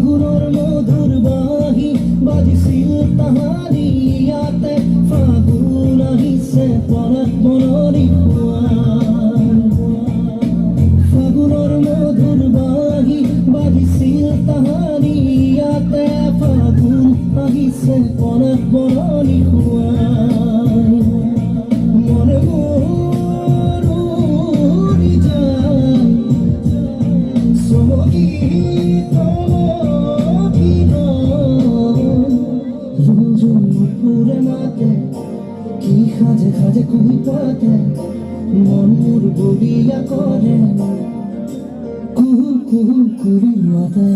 ফাগুনৰ মধুৰ বাঁহী বাজিছিল তাহাৰী ইয়াতে ফাগুন আহিছে পৰাত মননি খুৱাই ফাগুনৰ মধুৰ বাঁহী বাজিছিল তাহাৰী ইয়াতে ফাগুন আহিছে পৰাত মননি খুৱাই মনে মোৰ উৰি যায় চমকি কি সাজে সাজে কুহিপাতে মন মোৰ বলিয়া কৰে কুহু কুহু কুৰি মাতে